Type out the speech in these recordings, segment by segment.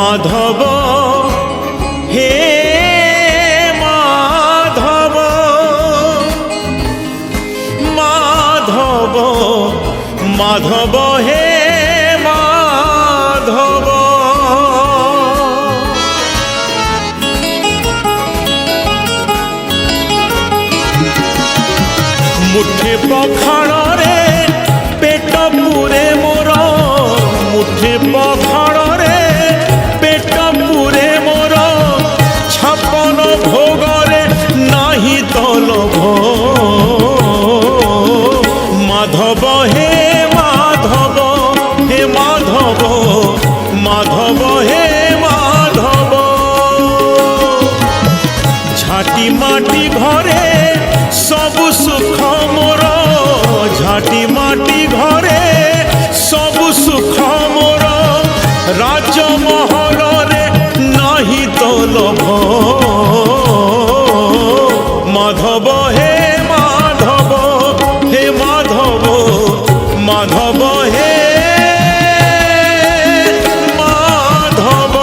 মাধব হে মাধব মাধব মাধব হে মাধব মুঠে পখাড়রে পেট পুরে মোর মুঠে পখাড়রে পেট পুরে মোর ছাপন ভোগরে নাহি তলভ মাধব হে মাধব হে মাধব মাধব হে মাধব ঝাঁটি মাটি ঘরে সবু সুখ মোর ঝাঁটি মাটি ঘরে সবু সুখ মোর রাজমহলরে নাহি তলভ মাধব হে মাধব হে মাধব মাধব হে মাধব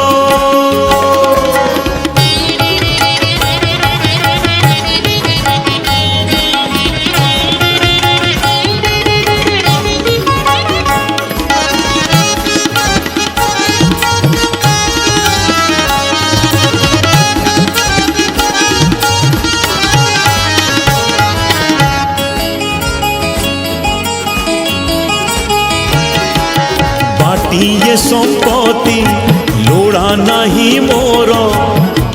बाटिए संपत्ति लोड़ा नहीं मोर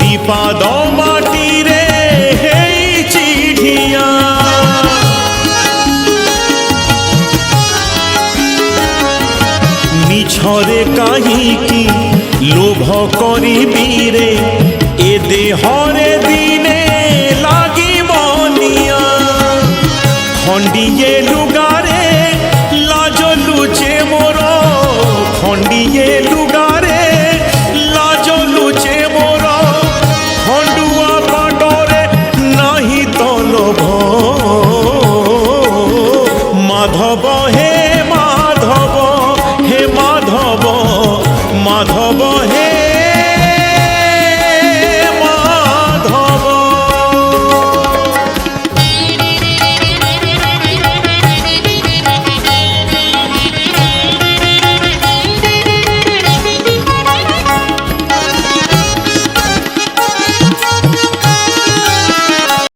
दीपाद माटी रे हेई चिढ़िया मिछरे कहीं लोभ करिबी रे ए देहरे दिने लागी बनिया खंडिए लुगा